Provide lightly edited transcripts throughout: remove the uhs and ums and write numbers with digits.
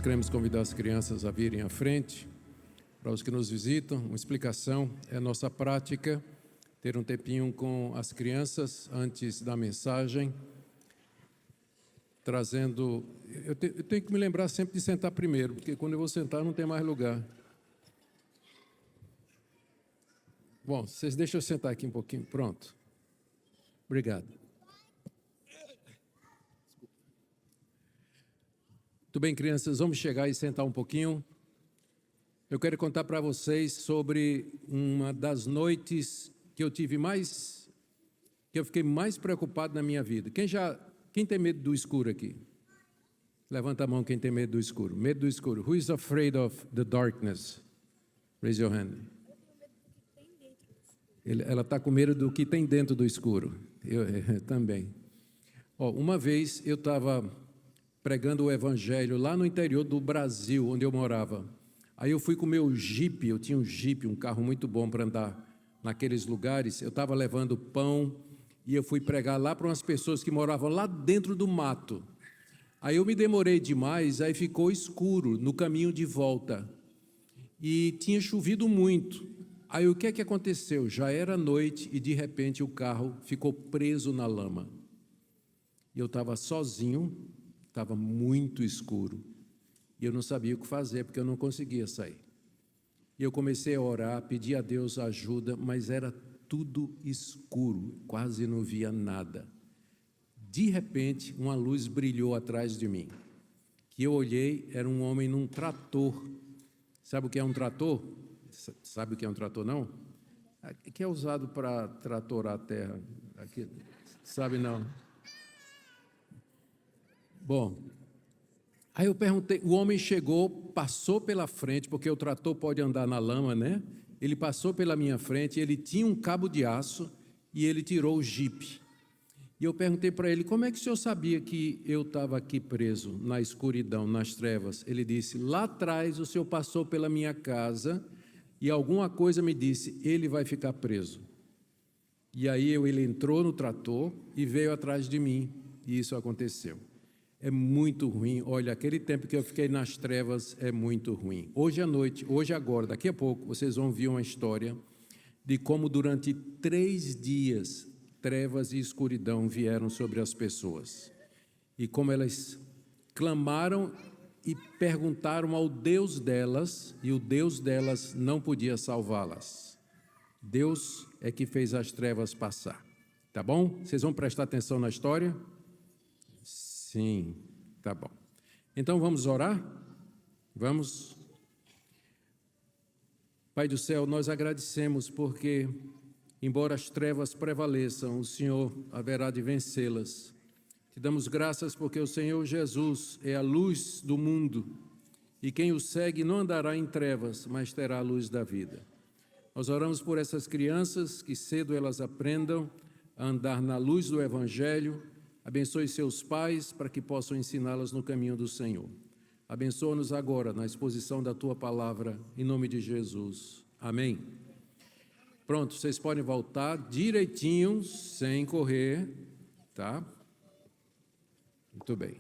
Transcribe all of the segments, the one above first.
queremos convidar as crianças a virem à frente. Para os que nos visitam, uma explicação: é nossa prática ter um tempinho com as crianças antes da mensagem, trazendo... Eu tenho que me lembrar sempre de sentar primeiro, porque quando eu vou sentar não tem mais lugar. Bom, vocês deixam eu sentar aqui um pouquinho. Pronto. Obrigado. Muito bem, crianças, vamos chegar e sentar um pouquinho. Eu quero contar para vocês sobre uma das noites que eu fiquei mais preocupado na minha vida. Quem tem medo do escuro aqui? Levanta a mão quem tem medo do escuro. Medo do escuro. Who is afraid of the darkness? Raise your hand. Ela está com medo do que tem dentro do escuro. Eu também. Uma vez eu estava pregando o evangelho lá no interior do Brasil, onde eu morava. Aí eu fui com o meu Jeep, eu tinha um Jeep, um carro muito bom para andar naqueles lugares. Eu estava levando pão e eu fui pregar lá para umas pessoas que moravam lá dentro do mato. Aí eu me demorei demais, aí ficou escuro no caminho de volta. E tinha chovido muito. Aí o que é que aconteceu? Já era noite e de repente o carro ficou preso na lama. E eu estava sozinho, estava muito escuro. E eu não sabia o que fazer, porque eu não conseguia sair. E eu comecei a orar, pedir a Deus ajuda, mas era tudo escuro, quase não via nada. De repente, uma luz brilhou atrás de mim. Que eu olhei, era um homem num trator. Sabe o que é um trator? Sabe o que é um trator, não? Que é usado para tratorar a terra. Aqui, sabe, não? Bom, aí eu perguntei, o homem chegou, passou pela frente, porque o trator pode andar na lama, né? Ele passou pela minha frente, ele tinha um cabo de aço e ele tirou o jipe. E eu perguntei para ele, como é que o senhor sabia que eu estava aqui preso, na escuridão, nas trevas? Ele disse, lá atrás o senhor passou pela minha casa e alguma coisa me disse, ele vai ficar preso. E aí ele entrou no trator e veio atrás de mim, e isso aconteceu. É muito ruim. Olha, aquele tempo que eu fiquei nas trevas é muito ruim. Hoje à noite, hoje agora, daqui a pouco, vocês vão ouvir uma história de como durante 3 dias trevas e escuridão vieram sobre as pessoas. E como elas clamaram e perguntaram ao Deus delas, e o Deus delas não podia salvá-las. Deus é que fez as trevas passar. Tá bom? Vocês vão prestar atenção na história? Sim, tá bom. Então vamos orar? Vamos. Pai do céu, nós agradecemos porque, embora as trevas prevaleçam, o Senhor haverá de vencê-las. Te damos graças porque o Senhor Jesus é a luz do mundo e quem o segue não andará em trevas, mas terá a luz da vida. Nós oramos por essas crianças, que cedo elas aprendam a andar na luz do Evangelho. Abençoe seus pais para que possam ensiná-las no caminho do Senhor. Abençoa-nos agora na exposição da Tua Palavra, em nome de Jesus. Amém. Pronto, vocês podem voltar direitinho, sem correr, tá? Muito bem.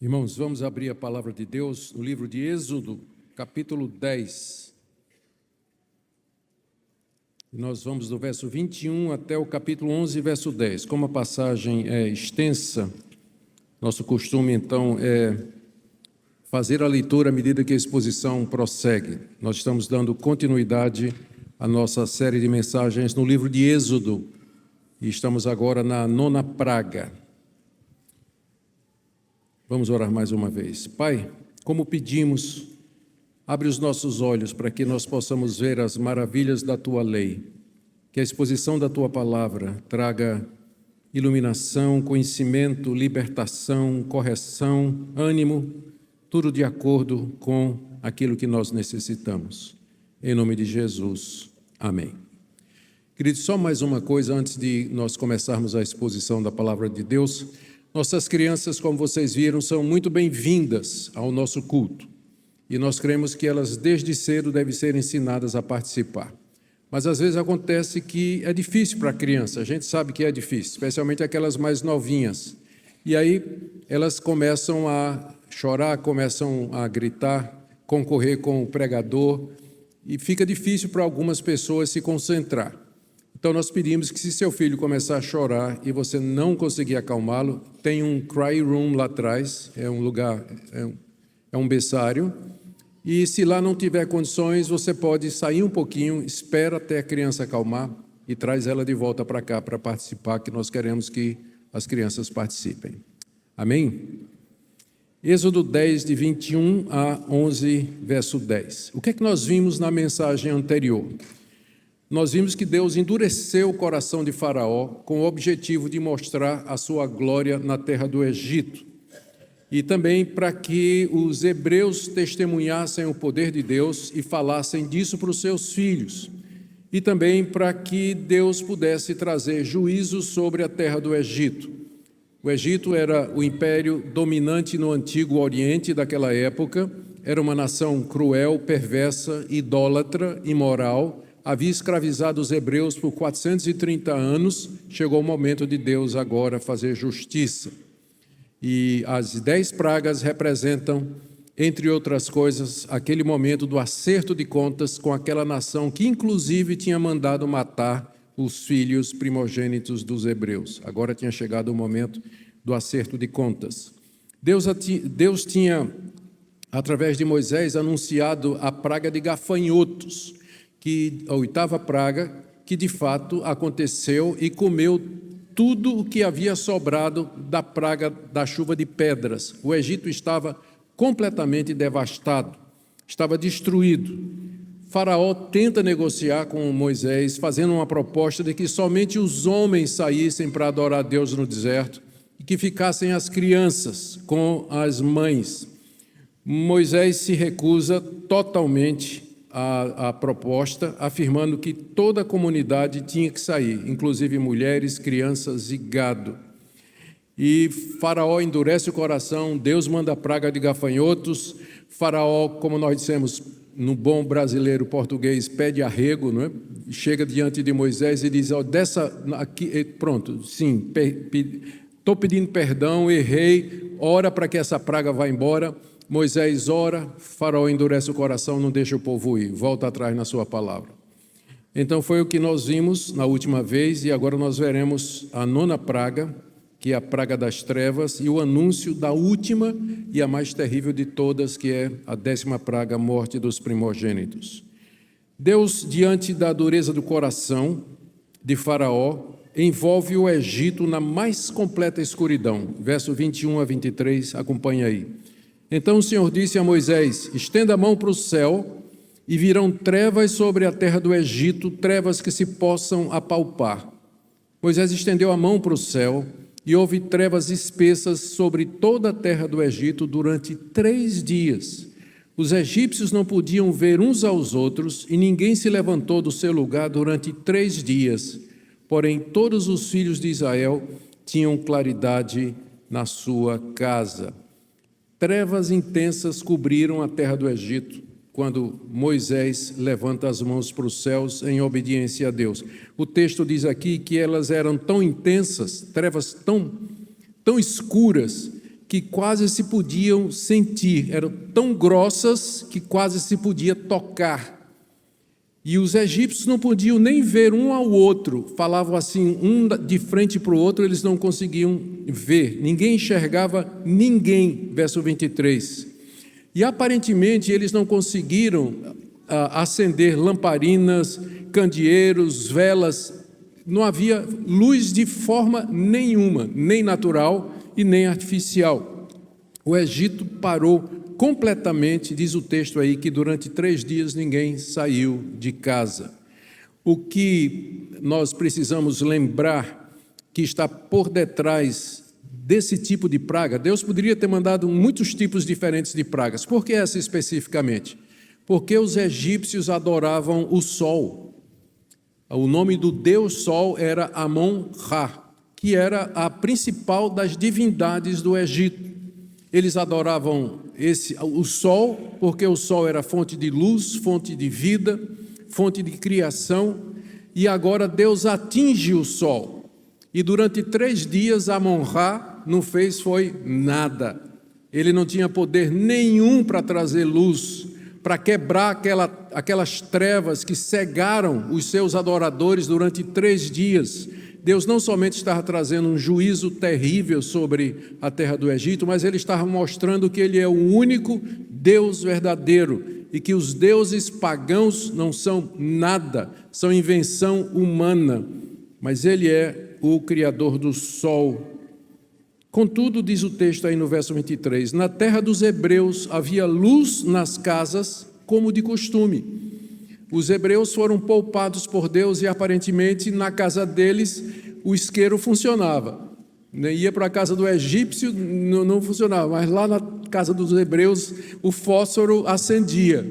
Irmãos, vamos abrir a palavra de Deus no livro de Êxodo, capítulo 10. Nós vamos do verso 21 até o capítulo 11, verso 10. Como a passagem é extensa, nosso costume, então, é fazer a leitura à medida que a exposição prossegue. Nós estamos dando continuidade à nossa série de mensagens no livro de Êxodo e estamos agora na 9ª praga. Vamos orar mais uma vez. Pai, como pedimos, abre os nossos olhos para que nós possamos ver as maravilhas da Tua lei, que a exposição da Tua palavra traga iluminação, conhecimento, libertação, correção, ânimo, tudo de acordo com aquilo que nós necessitamos. Em nome de Jesus. Amém. Queridos, só mais uma coisa antes de nós começarmos a exposição da palavra de Deus. Nossas crianças, como vocês viram, são muito bem-vindas ao nosso culto. E nós cremos que elas, desde cedo, devem ser ensinadas a participar. Mas, às vezes, acontece que é difícil para a criança. A gente sabe que é difícil, especialmente aquelas mais novinhas. E aí, elas começam a chorar, começam a gritar, concorrer com o pregador. E fica difícil para algumas pessoas se concentrar. Então, nós pedimos que, se seu filho começar a chorar e você não conseguir acalmá-lo, tem um cry room lá atrás, é um lugar, é um berçário, e se lá não tiver condições, você pode sair um pouquinho, espera até a criança acalmar e traz ela de volta para cá para participar, que nós queremos que as crianças participem. Amém? Êxodo 10, de 21 a 11, verso 10. O que é que nós vimos na mensagem anterior? Nós vimos que Deus endureceu o coração de Faraó com o objetivo de mostrar a sua glória na terra do Egito. E também para que os hebreus testemunhassem o poder de Deus e falassem disso para os seus filhos. E também para que Deus pudesse trazer juízo sobre a terra do Egito. O Egito era o império dominante no Antigo Oriente daquela época, era uma nação cruel, perversa, idólatra, imoral, havia escravizado os hebreus por 430 anos, chegou o momento de Deus agora fazer justiça. E as 10 pragas representam, entre outras coisas, aquele momento do acerto de contas com aquela nação que, inclusive, tinha mandado matar os filhos primogênitos dos hebreus. Agora tinha chegado o momento do acerto de contas. Deus tinha, através de Moisés, anunciado a praga de gafanhotos, que a 8ª praga, que de fato aconteceu e comeu tudo o que havia sobrado da praga da chuva de pedras. O Egito estava completamente devastado, estava destruído. Faraó tenta negociar com Moisés, fazendo uma proposta de que somente os homens saíssem para adorar a Deus no deserto e que ficassem as crianças com as mães. Moisés se recusa totalmente a proposta, afirmando que toda a comunidade tinha que sair, inclusive mulheres, crianças e gado. E Faraó endurece o coração, Deus manda a praga de gafanhotos. Faraó, como nós dissemos no bom brasileiro português, pede arrego, não é? Chega diante de Moisés e diz: pronto, sim, estou pedindo perdão, errei, ora para que essa praga vá embora. Moisés ora, Faraó endurece o coração, não deixa o povo ir, volta atrás na sua palavra. Então foi o que nós vimos na última vez, e agora nós veremos a 9ª praga, que é a praga das trevas, e o anúncio da última e a mais terrível de todas, que é a 10ª praga, a morte dos primogênitos. Deus, diante da dureza do coração de Faraó, envolve o Egito na mais completa escuridão. Verso 21 a 23, acompanha aí. Então o Senhor disse a Moisés: estenda a mão para o céu, e virão trevas sobre a terra do Egito, trevas que se possam apalpar. Moisés estendeu a mão para o céu, e houve trevas espessas sobre toda a terra do Egito durante 3 dias. Os egípcios não podiam ver uns aos outros, e ninguém se levantou do seu lugar durante 3 dias. Porém, todos os filhos de Israel tinham claridade na sua casa. Trevas intensas cobriram a terra do Egito quando Moisés levanta as mãos para os céus em obediência a Deus. O texto diz aqui que elas eram tão intensas, trevas tão escuras, que quase se podiam sentir, eram tão grossas que quase se podia tocar. E os egípcios não podiam nem ver um ao outro, falavam assim, um de frente para o outro, eles não conseguiam ver, ninguém enxergava ninguém, verso 23. E aparentemente eles não conseguiram acender lamparinas, candeeiros, velas, não havia luz de forma nenhuma, nem natural e nem artificial. O Egito parou completamente, diz o texto aí, que durante 3 dias ninguém saiu de casa. O que nós precisamos lembrar que está por detrás desse tipo de praga, Deus poderia ter mandado muitos tipos diferentes de pragas. Por que essa especificamente? Porque os egípcios adoravam o sol. O nome do Deus Sol era Amon-Ra, que era a principal das divindades do Egito. Eles adoravam o sol, porque o sol era fonte de luz, fonte de vida, fonte de criação, e agora Deus atinge o sol. E durante 3 dias Amon-Ra não fez foi nada. Ele não tinha poder nenhum para trazer luz, para quebrar aquelas trevas que cegaram os seus adoradores durante 3 dias. Deus não somente estava trazendo um juízo terrível sobre a terra do Egito, mas Ele estava mostrando que Ele é o único Deus verdadeiro e que os deuses pagãos não são nada, são invenção humana, mas Ele é o Criador do sol. Contudo, diz o texto aí no verso 23, na terra dos hebreus havia luz nas casas como de costume. Os hebreus foram poupados por Deus e aparentemente na casa deles o isqueiro funcionava. Ia para a casa do egípcio, não funcionava, mas lá na casa dos hebreus o fósforo acendia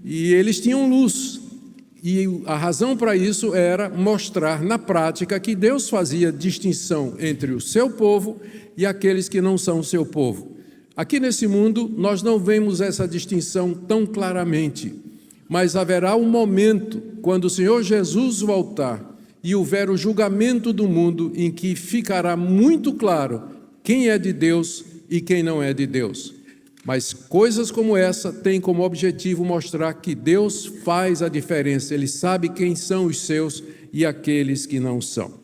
e eles tinham luz. E a razão para isso era mostrar na prática que Deus fazia distinção entre o seu povo e aqueles que não são o seu povo. Aqui nesse mundo nós não vemos essa distinção tão claramente, mas haverá um momento quando o Senhor Jesus voltar e houver o julgamento do mundo em que ficará muito claro quem é de Deus e quem não é de Deus. Mas coisas como essa têm como objetivo mostrar que Deus faz a diferença, Ele sabe quem são os seus e aqueles que não são.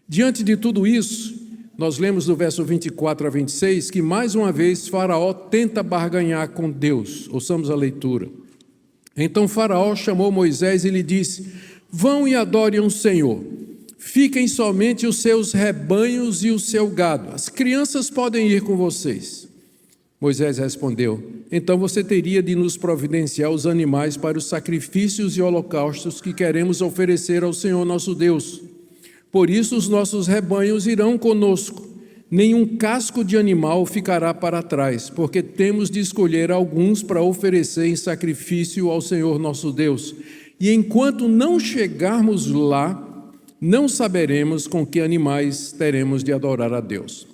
Diante de tudo isso, nós lemos no verso 24 a 26 que mais uma vez Faraó tenta barganhar com Deus. Ouçamos a leitura. Então Faraó chamou Moisés e lhe disse: vão e adorem o Senhor, fiquem somente os seus rebanhos e o seu gado, as crianças podem ir com vocês. Moisés respondeu: então você teria de nos providenciar os animais para os sacrifícios e holocaustos que queremos oferecer ao Senhor nosso Deus. Por isso os nossos rebanhos irão conosco, nenhum casco de animal ficará para trás, porque temos de escolher alguns para oferecer em sacrifício ao Senhor nosso Deus. E enquanto não chegarmos lá, não saberemos com que animais teremos de adorar a Deus.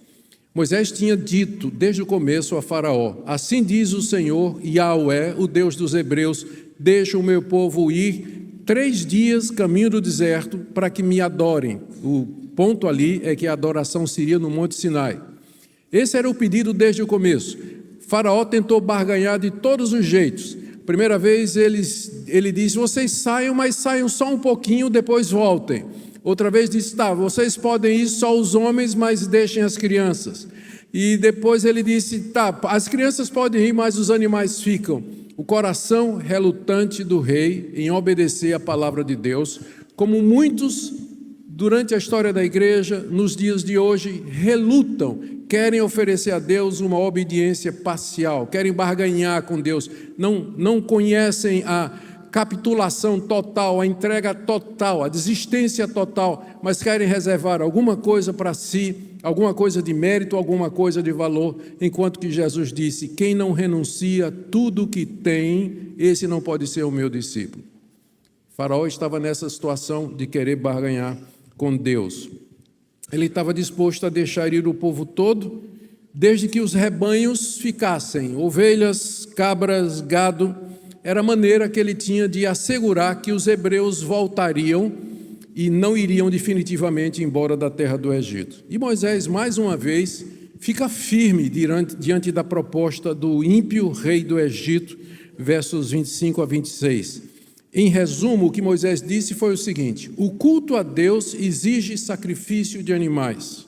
Moisés tinha dito desde o começo a Faraó: assim diz o Senhor, Yahweh, o Deus dos hebreus, deixa o meu povo ir 3 dias caminho do deserto para que me adorem. O ponto ali é que a adoração seria no Monte Sinai. Esse era o pedido desde o começo. Faraó tentou barganhar de todos os jeitos. Primeira vez ele disse: vocês saiam, mas saiam só um pouquinho, depois voltem. Outra vez disse: tá, vocês podem ir só os homens, mas deixem as crianças. E depois ele disse: tá, as crianças podem ir, mas os animais ficam. O coração relutante do rei em obedecer a palavra de Deus, como muitos durante a história da igreja, nos dias de hoje, relutam, querem oferecer a Deus uma obediência parcial, querem barganhar com Deus, não conhecem a capitulação total, a entrega total, a desistência total, mas querem reservar alguma coisa para si, alguma coisa de mérito, alguma coisa de valor, enquanto que Jesus disse: quem não renuncia tudo que tem, esse não pode ser o meu discípulo. Faraó estava nessa situação de querer barganhar com Deus. Ele estava disposto a deixar ir o povo todo, desde que os rebanhos ficassem, ovelhas, cabras, gado. Era a maneira que ele tinha de assegurar que os hebreus voltariam e não iriam definitivamente embora da terra do Egito. E Moisés, mais uma vez, fica firme diante da proposta do ímpio rei do Egito, versos 25 a 26. Em resumo, o que Moisés disse foi o seguinte: o culto a Deus exige sacrifício de animais.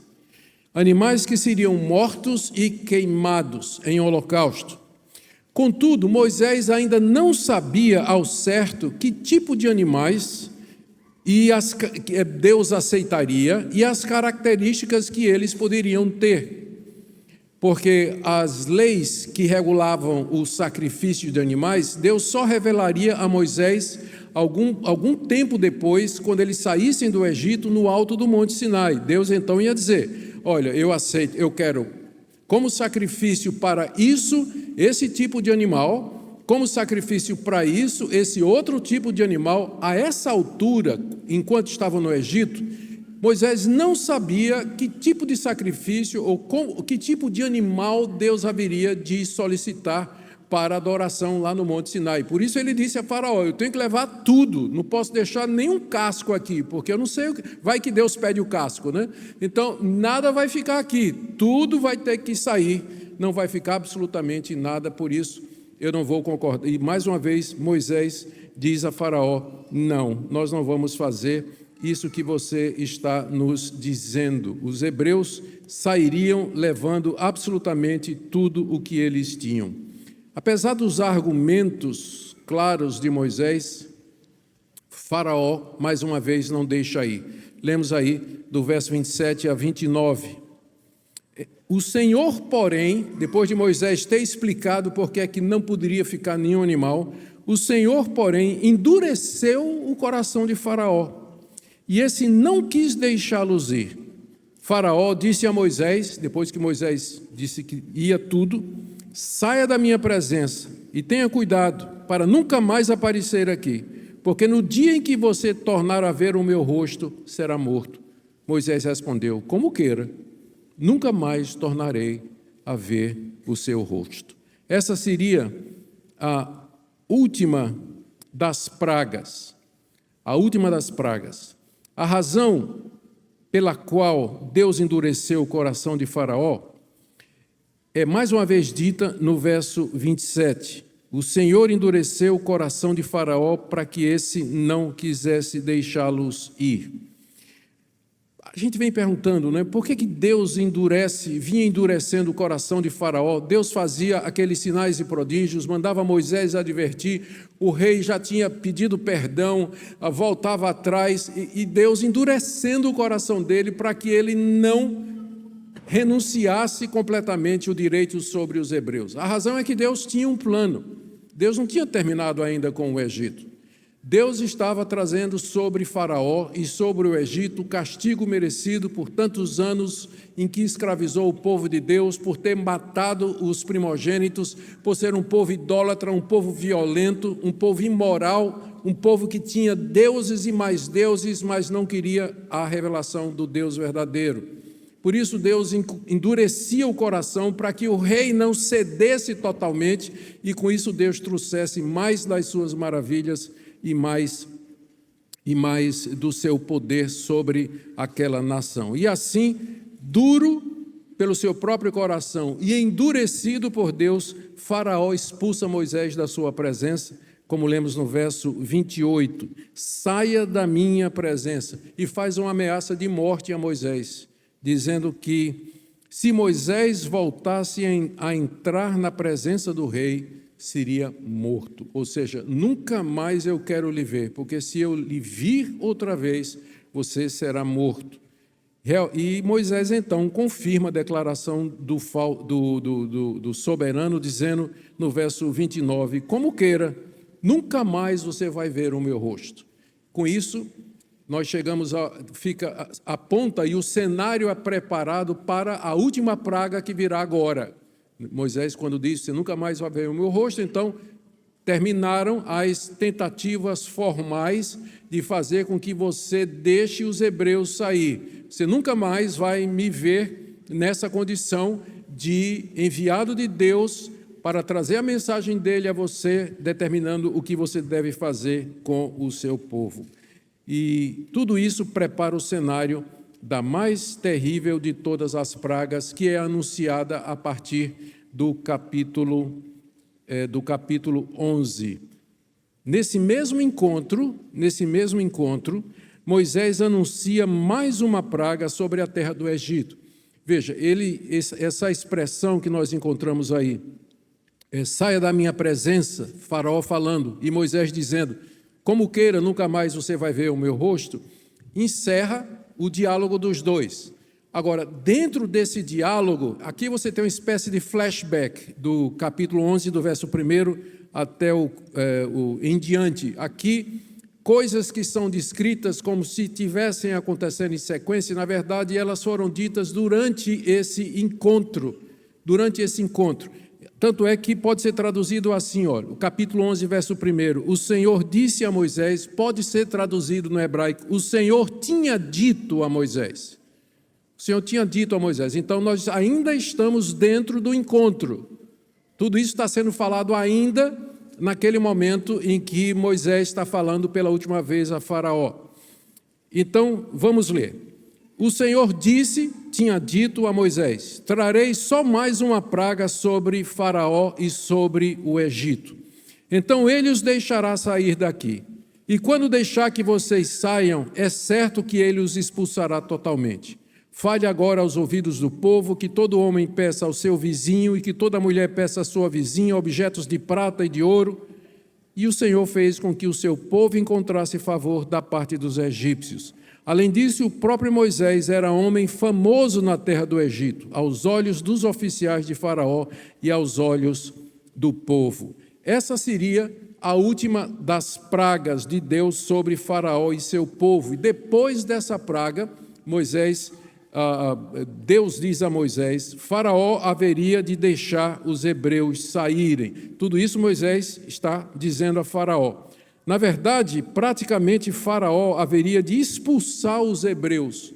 Animais que seriam mortos e queimados em holocausto. Contudo, Moisés ainda não sabia ao certo que tipo de animais Deus aceitaria e as características que eles poderiam ter. Porque as leis que regulavam o sacrifício de animais, Deus só revelaria a Moisés algum tempo depois, quando eles saíssem do Egito, no alto do Monte Sinai. Deus então ia dizer: olha, eu aceito, eu quero como sacrifício para isso, esse tipo de animal, como sacrifício para isso, esse outro tipo de animal. A essa altura, enquanto estavam no Egito, Moisés não sabia que tipo de sacrifício ou que tipo de animal Deus haveria de solicitar para adoração lá no Monte Sinai. Por isso ele disse a Faraó: eu tenho que levar tudo, não posso deixar nenhum casco aqui, porque eu não sei, vai que Deus pede o casco, né? Então, nada vai ficar aqui, tudo vai ter que sair, não vai ficar absolutamente nada, por isso eu não vou concordar. E mais uma vez, Moisés diz a Faraó: não, nós não vamos fazer isso que você está nos dizendo. Os hebreus sairiam levando absolutamente tudo o que eles tinham. Apesar dos argumentos claros de Moisés, Faraó, mais uma vez, não deixa ir. Lemos aí do verso 27 a 29. O Senhor, porém, depois de Moisés ter explicado por que é que não poderia ficar nenhum animal, o Senhor, porém, endureceu o coração de Faraó, e esse não quis deixá-los ir. Faraó disse a Moisés, depois que Moisés disse que ia tudo: saia da minha presença e tenha cuidado para nunca mais aparecer aqui, porque no dia em que você tornar a ver o meu rosto, será morto. Moisés respondeu: como queira, nunca mais tornarei a ver o seu rosto. Essa seria a última das pragas. A última das pragas. A razão pela qual Deus endureceu o coração de Faraó é mais uma vez dita no verso 27. O Senhor endureceu o coração de Faraó para que esse não quisesse deixá-los ir. A gente vem perguntando, né, por que Deus vinha endurecendo o coração de Faraó? Deus fazia aqueles sinais e prodígios, mandava Moisés advertir, o rei já tinha pedido perdão, voltava atrás, e Deus endurecendo o coração dele para que ele não renunciasse completamente o direito sobre os hebreus. A razão é que Deus tinha um plano. Deus não tinha terminado ainda com o Egito. Deus estava trazendo sobre Faraó e sobre o Egito o castigo merecido por tantos anos em que escravizou o povo de Deus, por ter matado os primogênitos, por ser um povo idólatra, um povo violento, um povo imoral, um povo que tinha deuses e mais deuses, mas não queria a revelação do Deus verdadeiro. Por isso Deus endurecia o coração para que o rei não cedesse totalmente e com isso Deus trouxesse mais das suas maravilhas e mais do seu poder sobre aquela nação. E assim, duro pelo seu próprio coração e endurecido por Deus, Faraó expulsa Moisés da sua presença, como lemos no verso 28. Saia da minha presença, e faz uma ameaça de morte a Moisés, dizendo que se Moisés voltasse a entrar na presença do rei, seria morto. Ou seja, nunca mais eu quero lhe ver, porque se eu lhe vir outra vez, você será morto. E Moisés, então, confirma a declaração do soberano, dizendo no verso 29, como queira, nunca mais você vai ver o meu rosto. Com isso, nós chegamos aponta e o cenário é preparado para a última praga que virá agora. Moisés, quando disse, você nunca mais vai ver o meu rosto, então terminaram as tentativas formais de fazer com que você deixe os hebreus sair. Você nunca mais vai me ver nessa condição de enviado de Deus para trazer a mensagem dele a você, determinando o que você deve fazer com o seu povo. E tudo isso prepara o cenário da mais terrível de todas as pragas, que é anunciada a partir do capítulo 11. Nesse mesmo encontro, Moisés anuncia mais uma praga sobre a terra do Egito. Veja, essa expressão que nós encontramos aí, saia da minha presença, Faraó falando, e Moisés dizendo, como queira, nunca mais você vai ver o meu rosto, encerra o diálogo dos dois. Agora, dentro desse diálogo, aqui você tem uma espécie de flashback do capítulo 11, do verso 1 até em diante. Aqui, coisas que são descritas como se tivessem acontecendo em sequência, na verdade, elas foram ditas durante esse encontro. Tanto é que pode ser traduzido assim, olha, o capítulo 11, verso 1, o Senhor disse a Moisés, pode ser traduzido no hebraico, o Senhor tinha dito a Moisés. O Senhor tinha dito a Moisés. Então, nós ainda estamos dentro do encontro. Tudo isso está sendo falado ainda naquele momento em que Moisés está falando pela última vez a Faraó. Então, vamos ler. O Senhor tinha dito a Moisés, trarei só mais uma praga sobre Faraó e sobre o Egito. Então ele os deixará sair daqui. E quando deixar que vocês saiam, é certo que ele os expulsará totalmente. Fale agora aos ouvidos do povo que todo homem peça ao seu vizinho e que toda mulher peça à sua vizinha objetos de prata e de ouro. E o Senhor fez com que o seu povo encontrasse favor da parte dos egípcios. Além disso, o próprio Moisés era homem famoso na terra do Egito, aos olhos dos oficiais de Faraó e aos olhos do povo. Essa seria a última das pragas de Deus sobre Faraó e seu povo. E depois dessa praga, Deus diz a Moisés, Faraó haveria de deixar os hebreus saírem. Tudo isso Moisés está dizendo a Faraó. Na verdade, praticamente Faraó haveria de expulsar os hebreus.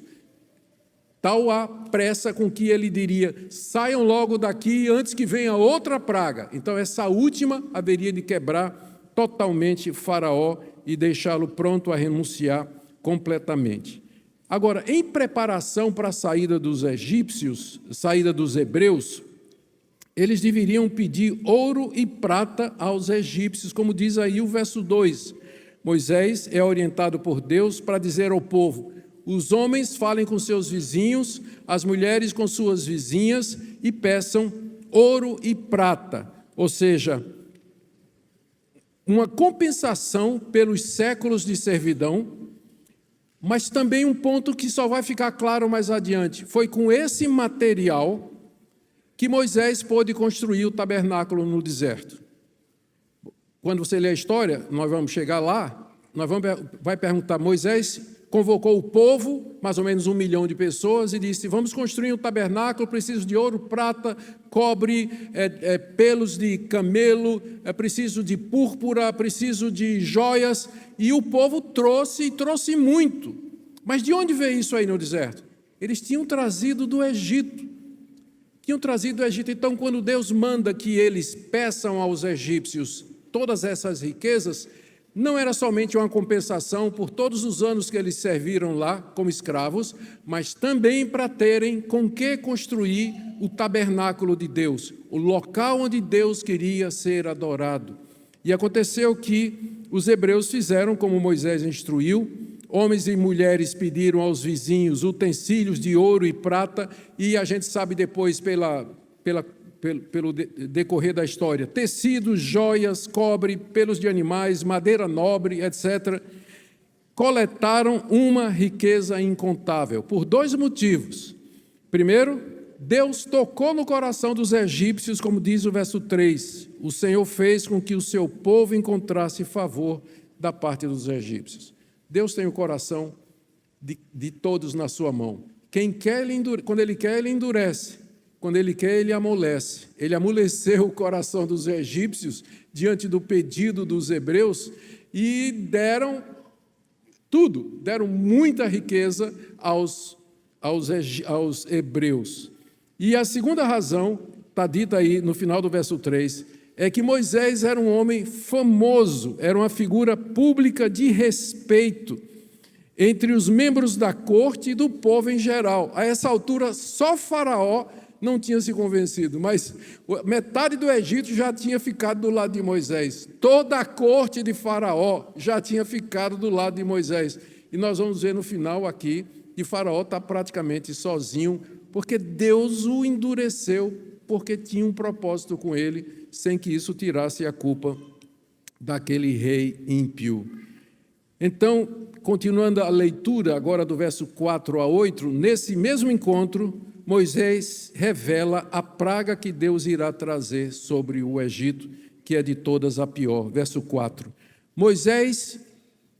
Tal a pressa com que ele diria, saiam logo daqui antes que venha outra praga. Então essa última haveria de quebrar totalmente Faraó e deixá-lo pronto a renunciar completamente. Agora, em preparação para a saída dos egípcios, saída dos hebreus, eles deveriam pedir ouro e prata aos egípcios, como diz aí o verso 2. Moisés é orientado por Deus para dizer ao povo, os homens falem com seus vizinhos, as mulheres com suas vizinhas e peçam ouro e prata, ou seja, uma compensação pelos séculos de servidão, mas também um ponto que só vai ficar claro mais adiante, foi com esse material que Moisés pôde construir o tabernáculo no deserto. Quando você lê a história, nós vamos chegar lá, vai perguntar, Moisés convocou o povo, mais ou menos 1 milhão de pessoas, e disse, vamos construir um tabernáculo, preciso de ouro, prata, cobre, pelos de camelo, preciso de púrpura, preciso de joias, e o povo trouxe muito. Mas de onde veio isso aí no deserto? Eles tinham trazido do Egito. Então, quando Deus manda que eles peçam aos egípcios todas essas riquezas, não era somente uma compensação por todos os anos que eles serviram lá como escravos, mas também para terem com que construir o tabernáculo de Deus, o local onde Deus queria ser adorado. E aconteceu que os hebreus fizeram como Moisés instruiu, homens e mulheres pediram aos vizinhos utensílios de ouro e prata, e a gente sabe depois, pelo decorrer da história, tecidos, joias, cobre, pelos de animais, madeira nobre, etc. Coletaram uma riqueza incontável, por 2 motivos. Primeiro, Deus tocou no coração dos egípcios, como diz o verso 3, o Senhor fez com que o seu povo encontrasse favor da parte dos egípcios. Deus tem o coração de todos na sua mão. Quando Ele quer, Ele endurece. Quando Ele quer, Ele amolece. Ele amoleceu o coração dos egípcios diante do pedido dos hebreus e deram tudo, deram muita riqueza aos hebreus. E a segunda razão, está dita aí no final do verso 3, é que Moisés era um homem famoso, era uma figura pública de respeito entre os membros da corte e do povo em geral. A essa altura, só Faraó não tinha se convencido, mas metade do Egito já tinha ficado do lado de Moisés. Toda a corte de Faraó já tinha ficado do lado de Moisés. E nós vamos ver no final aqui que Faraó está praticamente sozinho, porque Deus o endureceu, porque tinha um propósito com ele, sem que isso tirasse a culpa daquele rei ímpio. Então, continuando a leitura agora do verso 4 a 8, nesse mesmo encontro, Moisés revela a praga que Deus irá trazer sobre o Egito, que é de todas a pior. Verso 4. Moisés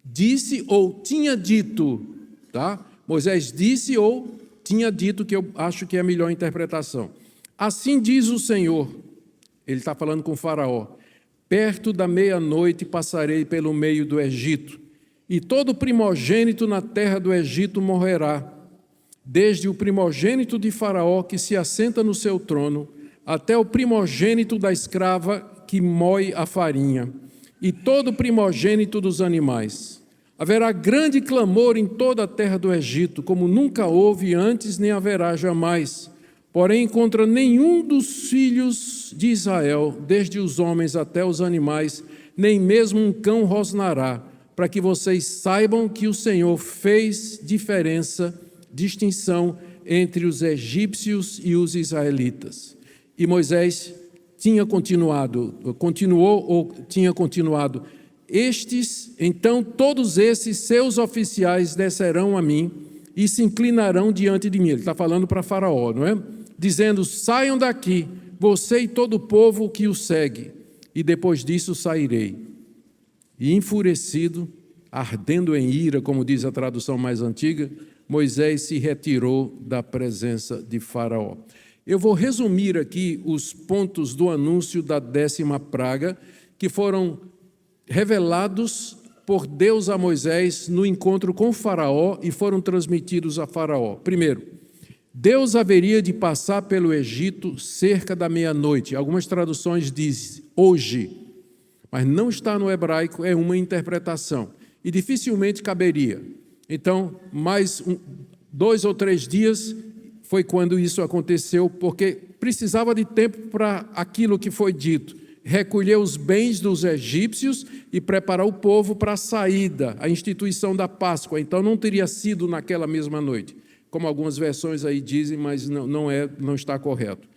disse ou tinha dito, tá? Moisés disse ou tinha dito, que eu acho que é a melhor interpretação. Assim diz o Senhor, Ele está falando com Faraó. Perto da meia-noite passarei pelo meio do Egito, e todo primogênito na terra do Egito morrerá, desde o primogênito de Faraó que se assenta no seu trono, até o primogênito da escrava que moe a farinha, e todo primogênito dos animais. Haverá grande clamor em toda a terra do Egito, como nunca houve antes, nem haverá jamais. Porém, contra nenhum dos filhos de Israel, desde os homens até os animais, nem mesmo um cão rosnará, para que vocês saibam que o Senhor fez distinção entre os egípcios e os israelitas. E Moisés continuado. Então todos esses seus oficiais descerão a mim e se inclinarão diante de mim. Ele está falando para Faraó, não é? Dizendo, saiam daqui, você e todo o povo que o segue, e depois disso sairei. E enfurecido, ardendo em ira, como diz a tradução mais antiga, Moisés se retirou da presença de Faraó. Eu vou resumir aqui os pontos do anúncio da 10ª praga, que foram revelados por Deus a Moisés no encontro com Faraó e foram transmitidos a Faraó. Primeiro, Deus haveria de passar pelo Egito cerca da meia-noite. Algumas traduções dizem hoje, mas não está no hebraico, é uma interpretação. E dificilmente caberia. Então, mais 2 ou 3 dias foi quando isso aconteceu, porque precisava de tempo para aquilo que foi dito. Recolher os bens dos egípcios e preparar o povo para a saída, a instituição da Páscoa. Então, não teria sido naquela mesma noite, como algumas versões aí dizem, mas não está correto.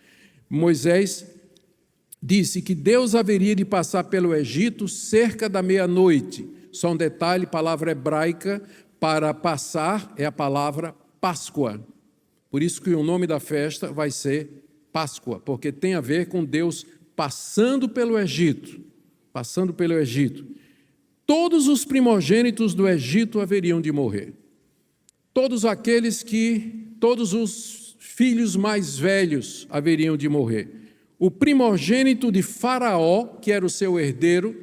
Moisés disse que Deus haveria de passar pelo Egito cerca da meia-noite. Só um detalhe, palavra hebraica para passar é a palavra Páscoa. Por isso que o nome da festa vai ser Páscoa, porque tem a ver com Deus passando pelo Egito. Passando pelo Egito. Todos os primogênitos do Egito haveriam de morrer. Todos os filhos mais velhos haveriam de morrer. O primogênito de Faraó, que era o seu herdeiro,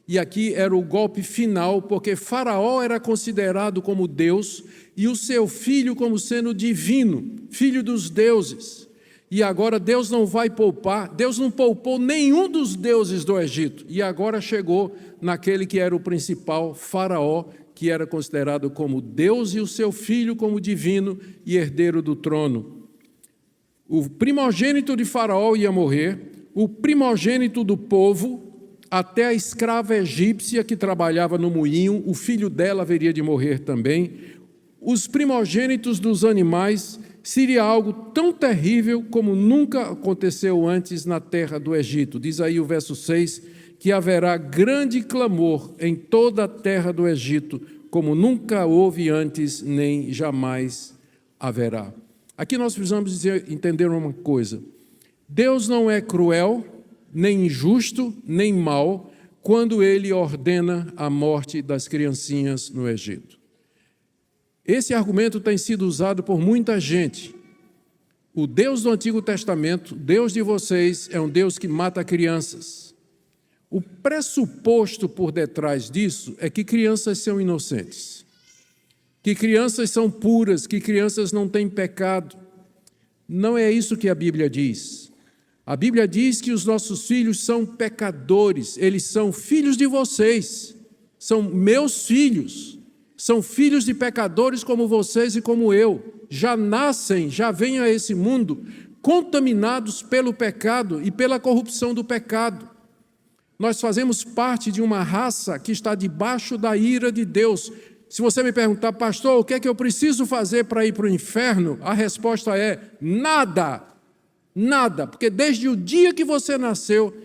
e aqui era o golpe final, porque Faraó era considerado como Deus e o seu filho como sendo divino, filho dos deuses. E agora Deus não vai poupar, Deus não poupou nenhum dos deuses do Egito. E agora chegou naquele que era o principal, Faraó, que era considerado como Deus e o seu filho como divino e herdeiro do trono. O primogênito de Faraó ia morrer, o primogênito do povo, até a escrava egípcia que trabalhava no moinho, o filho dela haveria de morrer também. Os primogênitos dos animais seria algo tão terrível como nunca aconteceu antes na terra do Egito. Diz aí o verso 6, que haverá grande clamor em toda a terra do Egito, como nunca houve antes, nem jamais haverá. Aqui nós precisamos entender uma coisa. Deus não é cruel, nem injusto, nem mau, quando Ele ordena a morte das criancinhas no Egito. Esse argumento tem sido usado por muita gente. O Deus do Antigo Testamento, Deus de vocês, é um Deus que mata crianças. O pressuposto por detrás disso é que crianças são inocentes, que crianças são puras, que crianças não têm pecado. Não é isso que a Bíblia diz. A Bíblia diz que os nossos filhos são pecadores, eles são filhos de vocês, são meus filhos, são filhos de pecadores como vocês e como eu. Já nascem, já vêm a esse mundo contaminados pelo pecado e pela corrupção do pecado. Nós fazemos parte de uma raça que está debaixo da ira de Deus. Se você me perguntar, pastor, o que é que eu preciso fazer para ir para o inferno? A resposta é nada. Nada, porque desde o dia que você nasceu,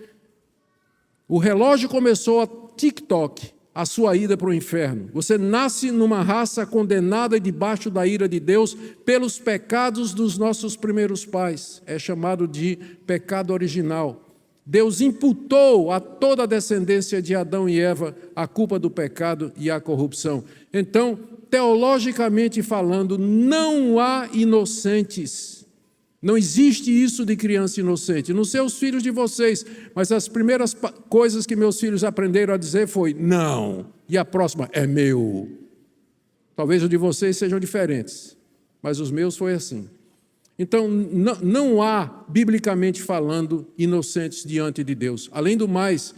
o relógio começou a tic-toc, a sua ida para o inferno. Você nasce numa raça condenada e debaixo da ira de Deus pelos pecados dos nossos primeiros pais. É chamado de pecado original. Deus imputou a toda a descendência de Adão e Eva a culpa do pecado e a corrupção. Então, teologicamente falando, não há inocentes. Não existe isso de criança inocente. Não sei os filhos de vocês, mas as primeiras coisas que meus filhos aprenderam a dizer foi não. E a próxima é meu. Talvez o de vocês sejam diferentes, mas os meus foi assim. Então, não há, biblicamente falando, inocentes diante de Deus. Além do mais,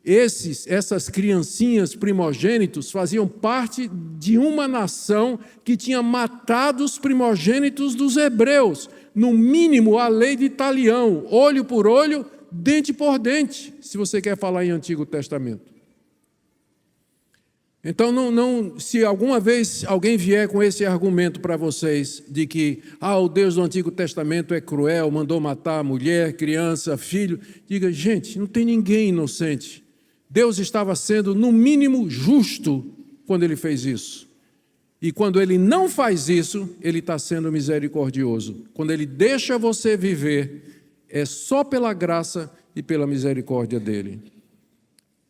essas criancinhas primogênitos faziam parte de uma nação que tinha matado os primogênitos dos hebreus. No mínimo, a lei de Talião, olho por olho, dente por dente, se você quer falar em Antigo Testamento. Então, se alguma vez alguém vier com esse argumento para vocês, de que o Deus do Antigo Testamento é cruel, mandou matar mulher, criança, filho, diga, gente, não tem ninguém inocente. Deus estava sendo, no mínimo, justo quando Ele fez isso. E quando Ele não faz isso, Ele está sendo misericordioso. Quando Ele deixa você viver, é só pela graça e pela misericórdia dEle.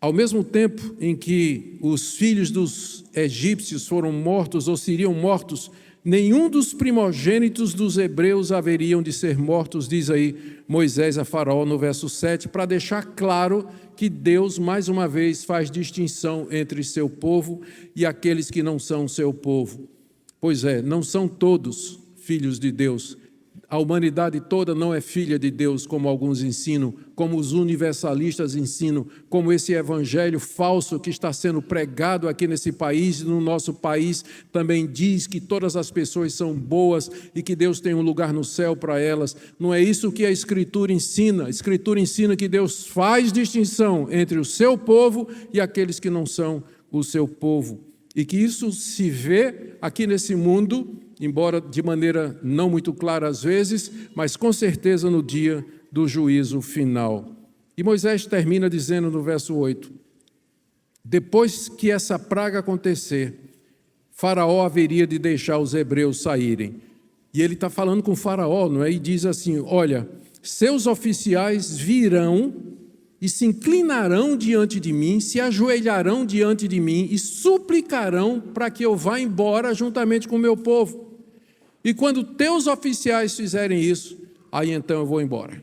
Ao mesmo tempo em que os filhos dos egípcios foram mortos ou seriam mortos, nenhum dos primogênitos dos hebreus haveriam de ser mortos, diz aí Moisés a Faraó no verso 7, para deixar claro que Deus, mais uma vez, faz distinção entre seu povo e aqueles que não são seu povo. Pois é, não são todos filhos de Deus. A humanidade toda não é filha de Deus, como alguns ensinam, como os universalistas ensinam, como esse evangelho falso que está sendo pregado aqui nesse país e no nosso país também diz que todas as pessoas são boas e que Deus tem um lugar no céu para elas. Não é isso que a Escritura ensina. A Escritura ensina que Deus faz distinção entre o seu povo e aqueles que não são o seu povo. E que isso se vê aqui nesse mundo, embora de maneira não muito clara às vezes, mas com certeza no dia do juízo final. E Moisés termina dizendo no verso 8, depois que essa praga acontecer, Faraó haveria de deixar os hebreus saírem. E ele está falando com Faraó, não é? E diz assim, olha, seus oficiais virão e se inclinarão diante de mim, se ajoelharão diante de mim e suplicarão para que eu vá embora juntamente com o meu povo. E quando teus oficiais fizerem isso, aí então eu vou embora.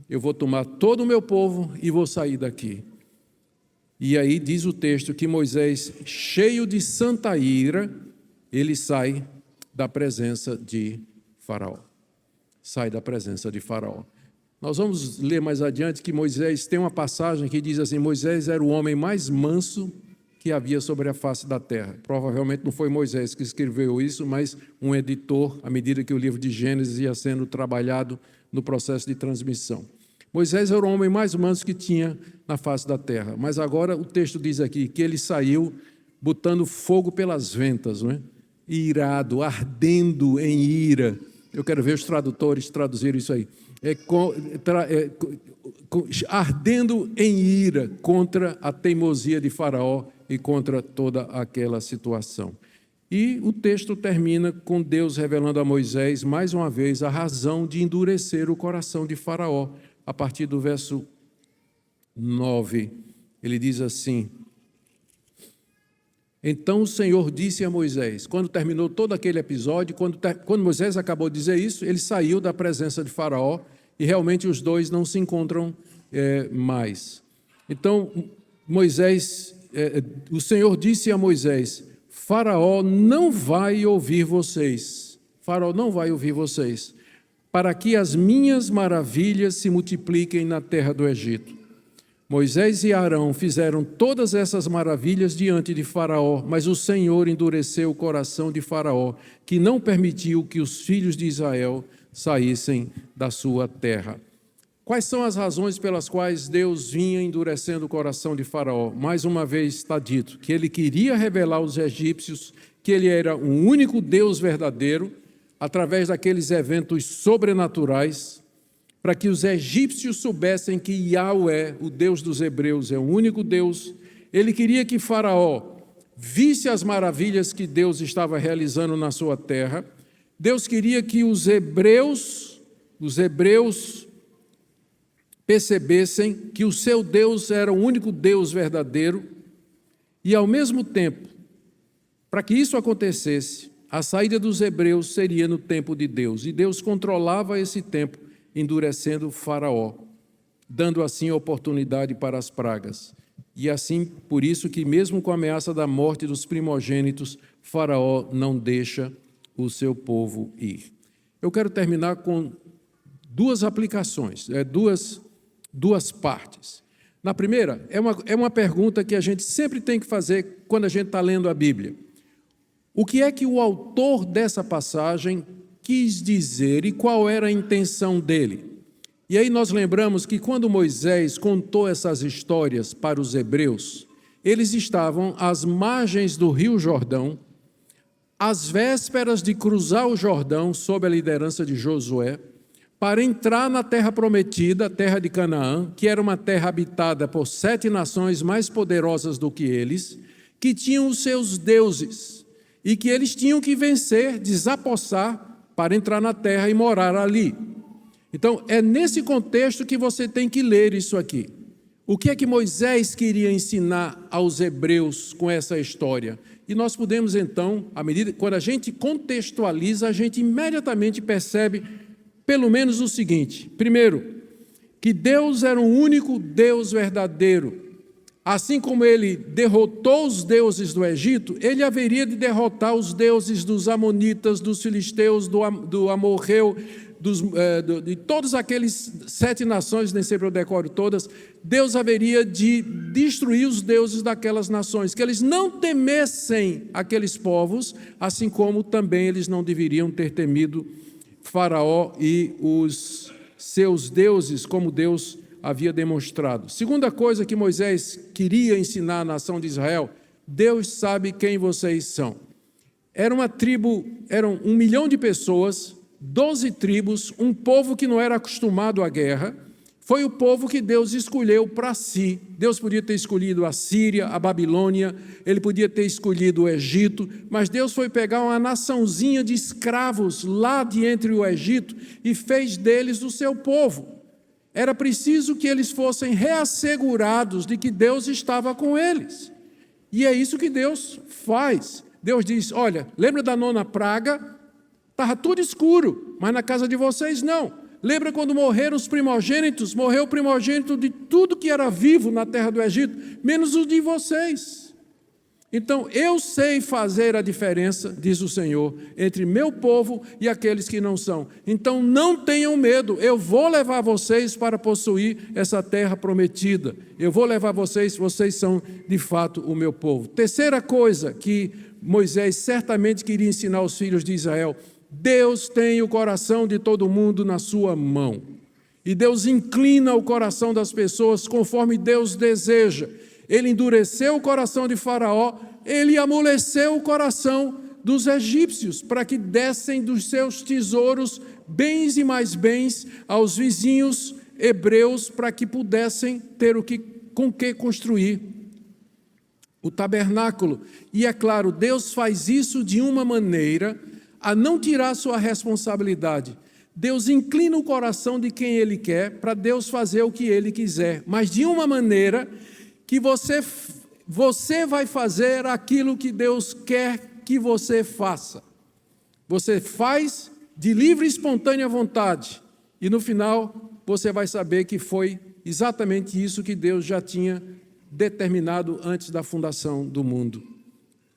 Eu vou tomar todo o meu povo e vou sair daqui. E aí diz o texto que Moisés, cheio de santa ira, ele sai da presença de Faraó. Sai da presença de Faraó. Nós vamos ler mais adiante que Moisés, tem uma passagem que diz assim, Moisés era o homem mais manso que havia sobre a face da terra. Provavelmente não foi Moisés que escreveu isso, mas um editor, à medida que o livro de Gênesis ia sendo trabalhado no processo de transmissão. Moisés era o homem mais manso que tinha na face da terra, mas agora o texto diz aqui que ele saiu botando fogo pelas ventas, não é? Irado, ardendo em ira. Eu quero ver os tradutores traduzir isso aí. Ardendo em ira contra a teimosia de Faraó e contra toda aquela situação. E o texto termina com Deus revelando a Moisés, mais uma vez, a razão de endurecer o coração de Faraó. A partir do verso 9, ele diz assim, então o Senhor disse a Moisés, quando terminou todo aquele episódio, quando Moisés acabou de dizer isso, ele saiu da presença de Faraó e realmente os dois não se encontram mais. Então, o Senhor disse a Moisés, Faraó não vai ouvir vocês, Faraó não vai ouvir vocês, para que as minhas maravilhas se multipliquem na terra do Egito. Moisés e Arão fizeram todas essas maravilhas diante de Faraó, mas o Senhor endureceu o coração de Faraó, que não permitiu que os filhos de Israel saíssem da sua terra. Quais são as razões pelas quais Deus vinha endurecendo o coração de Faraó? Mais uma vez está dito que ele queria revelar aos egípcios que ele era um único Deus verdadeiro, através daqueles eventos sobrenaturais, para que os egípcios soubessem que Yahweh, o Deus dos hebreus, é o único Deus. Ele queria que Faraó visse as maravilhas que Deus estava realizando na sua terra. Deus queria que os hebreus percebessem que o seu Deus era o único Deus verdadeiro. E, ao mesmo tempo, para que isso acontecesse, A saída dos hebreus seria no tempo de Deus, e Deus controlava esse tempo, endurecendo o Faraó, dando assim oportunidade para as pragas. E assim, por isso que mesmo com a ameaça da morte dos primogênitos, Faraó não deixa o seu povo ir. Eu quero terminar com duas aplicações, duas partes. Na primeira, é uma pergunta que a gente sempre tem que fazer quando a gente está lendo a Bíblia. O que é que o autor dessa passagem quis dizer e qual era a intenção dele? E aí nós lembramos que quando Moisés contou essas histórias para os hebreus, eles estavam às margens do Rio Jordão, às vésperas de cruzar o Jordão, sob a liderança de Josué, para entrar na terra prometida, a terra de Canaã, que era uma terra habitada por 7 nações mais poderosas do que eles, que tinham os seus deuses, e que eles tinham que vencer, desapossar, para entrar na terra e morar ali. Então, é nesse contexto que você tem que ler isso aqui. O que é que Moisés queria ensinar aos hebreus com essa história? E nós podemos, então, quando a gente contextualiza, a gente imediatamente percebe, pelo menos o seguinte: primeiro, que Deus era o único Deus verdadeiro. Assim como ele derrotou os deuses do Egito, ele haveria de derrotar os deuses dos amonitas, dos filisteus, do amorreu, de todos aqueles 7 nações, nem sempre eu decoro todas. Deus haveria de destruir os deuses daquelas nações, que eles não temessem aqueles povos, assim como também eles não deveriam ter temido Faraó e os seus deuses, como Deus havia demonstrado. Segunda coisa que Moisés queria ensinar à nação de Israel: Deus sabe quem vocês são. Era uma tribo, eram 1 milhão de pessoas, 12 tribos, um povo que não era acostumado à guerra. Foi o povo que Deus escolheu para si. Deus podia ter escolhido a Síria, a Babilônia, ele podia ter escolhido o Egito, mas Deus foi pegar uma naçãozinha de escravos lá de entre o Egito e fez deles o seu povo. Era preciso que eles fossem reassegurados de que Deus estava com eles. E é isso que Deus faz. Deus diz: olha, lembra da 9ª praga? Estava tudo escuro, mas na casa de vocês não. Lembra quando morreram os primogênitos? Morreu o primogênito de tudo que era vivo na terra do Egito, menos o de vocês. Então, eu sei fazer a diferença, diz o Senhor, entre meu povo e aqueles que não são. Então, não tenham medo, eu vou levar vocês para possuir essa terra prometida. Eu vou levar vocês são de fato o meu povo. Terceira coisa que Moisés certamente queria ensinar aos filhos de Israel: Deus tem o coração de todo mundo na sua mão. E Deus inclina o coração das pessoas conforme Deus deseja. Ele endureceu o coração de Faraó, ele amoleceu o coração dos egípcios, para que dessem dos seus tesouros bens e mais bens aos vizinhos hebreus, para que pudessem ter com que construir o tabernáculo. E é claro, Deus faz isso de uma maneira a não tirar sua responsabilidade. Deus inclina o coração de quem Ele quer, para Deus fazer o que Ele quiser, mas de uma maneira que você vai fazer aquilo que Deus quer que você faça. Você faz de livre e espontânea vontade, e no final você vai saber que foi exatamente isso que Deus já tinha determinado antes da fundação do mundo.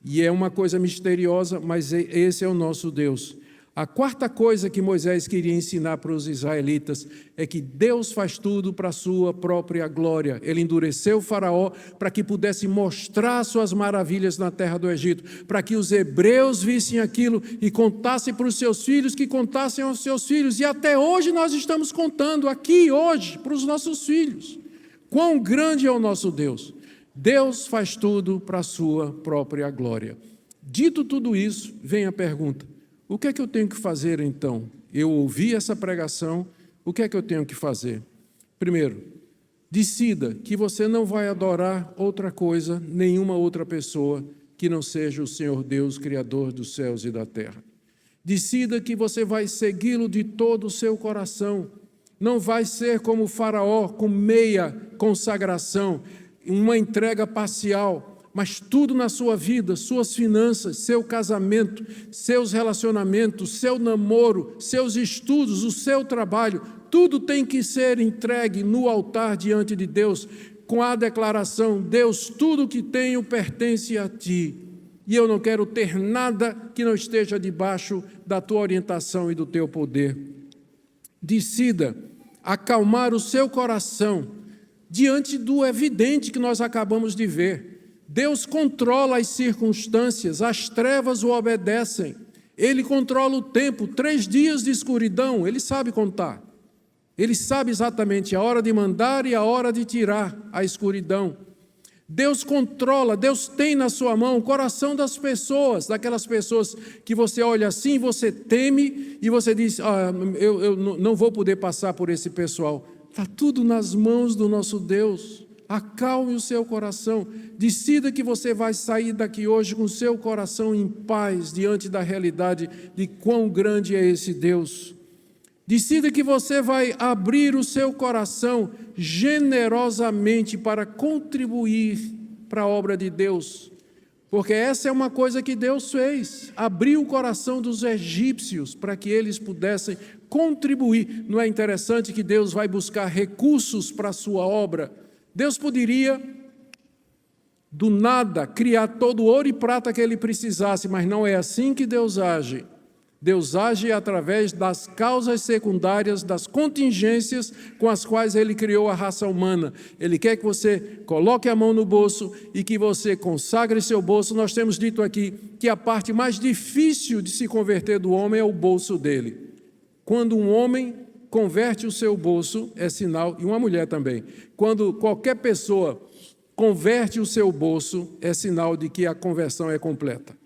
E é uma coisa misteriosa, mas esse é o nosso Deus. A quarta coisa que Moisés queria ensinar para os israelitas é que Deus faz tudo para a sua própria glória. Ele endureceu o Faraó para que pudesse mostrar suas maravilhas na terra do Egito, para que os hebreus vissem aquilo e contassem para os seus filhos, que contassem aos seus filhos. E até hoje nós estamos contando aqui hoje para os nossos filhos. Quão grande é o nosso Deus! Deus faz tudo para a sua própria glória. Dito tudo isso, vem a pergunta: o que é que eu tenho que fazer então? Eu ouvi essa pregação, o que é que eu tenho que fazer? Primeiro, decida que você não vai adorar outra coisa, nenhuma outra pessoa que não seja o Senhor Deus, Criador dos céus e da terra. Decida que você vai segui-lo de todo o seu coração. Não vai ser como o Faraó, com meia consagração, uma entrega parcial. mas tudo na sua vida, suas finanças, seu casamento, seus relacionamentos, seu namoro, seus estudos, o seu trabalho, tudo tem que ser entregue no altar diante de Deus, com a declaração: Deus, tudo que tenho pertence a Ti, e eu não quero ter nada que não esteja debaixo da Tua orientação e do Teu poder. Decida acalmar o seu coração diante do evidente que nós acabamos de ver. Deus controla as circunstâncias, as trevas o obedecem. Ele controla o tempo, 3 dias de escuridão, Ele sabe contar. Ele sabe exatamente a hora de mandar e a hora de tirar a escuridão. Deus controla, Deus tem na sua mão o coração das pessoas, daquelas pessoas que você olha assim, você teme e você diz: eu não vou poder passar por esse pessoal. Está tudo nas mãos do nosso Deus. Acalme o seu coração. Decida que você vai sair daqui hoje com o seu coração em paz diante da realidade de quão grande é esse Deus. Decida que você vai abrir o seu coração generosamente para contribuir para a obra de Deus, porque essa é uma coisa que Deus fez, abriu o coração dos egípcios para que eles pudessem contribuir. Não é interessante que Deus vai buscar recursos para a sua obra? Deus poderia, do nada, criar todo o ouro e prata que Ele precisasse, mas não é assim que Deus age. Deus age através das causas secundárias, das contingências com as quais Ele criou a raça humana. Ele quer que você coloque a mão no bolso e que você consagre seu bolso. Nós temos dito aqui que a parte mais difícil de se converter do homem é o bolso dele. Quando um homem converte o seu bolso, é sinal, e uma mulher também, quando qualquer pessoa converte o seu bolso, é sinal de que a conversão é completa.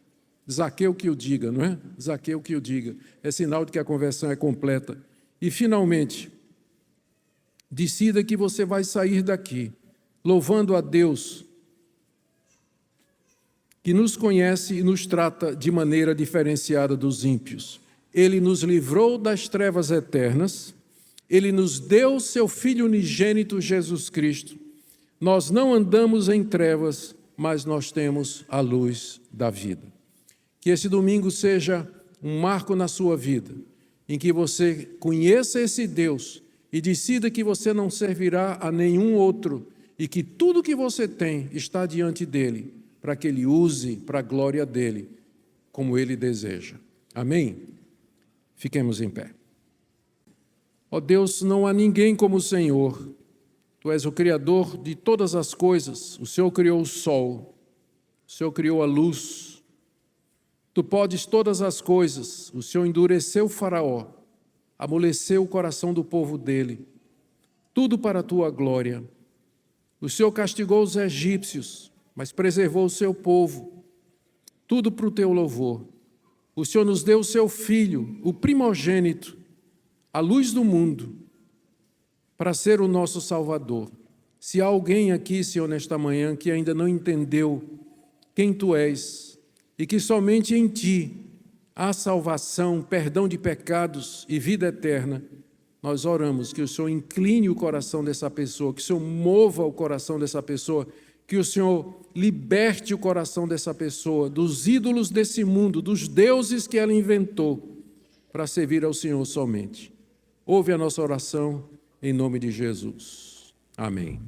Zaqueu que o diga, não é? Zaqueu que o diga. É sinal de que a conversão é completa. E, finalmente, decida que você vai sair daqui louvando a Deus, que nos conhece e nos trata de maneira diferenciada dos ímpios. Ele nos livrou das trevas eternas, Ele nos deu seu Filho unigênito, Jesus Cristo. Nós não andamos em trevas, mas nós temos a luz da vida. Que esse domingo seja um marco na sua vida, em que você conheça esse Deus e decida que você não servirá a nenhum outro e que tudo que você tem está diante dele, para que ele use para a glória dele, como ele deseja. Amém? Fiquemos em pé. Ó Deus, não há ninguém como o Senhor. Tu és o Criador de todas as coisas. O Senhor criou o sol, o Senhor criou a luz. Tu podes todas as coisas. O Senhor endureceu o Faraó, amoleceu o coração do povo dele. Tudo para a tua glória. O Senhor castigou os egípcios, mas preservou o seu povo. Tudo para o teu louvor. O Senhor nos deu o seu Filho, o primogênito, a luz do mundo, para ser o nosso Salvador. Se há alguém aqui, Senhor, nesta manhã, que ainda não entendeu quem Tu és, e que somente em Ti há salvação, perdão de pecados e vida eterna, nós oramos que o Senhor incline o coração dessa pessoa, que o Senhor mova o coração dessa pessoa, que o Senhor liberte o coração dessa pessoa dos ídolos desse mundo, dos deuses que ela inventou, para servir ao Senhor somente. Ouve a nossa oração em nome de Jesus. Amém.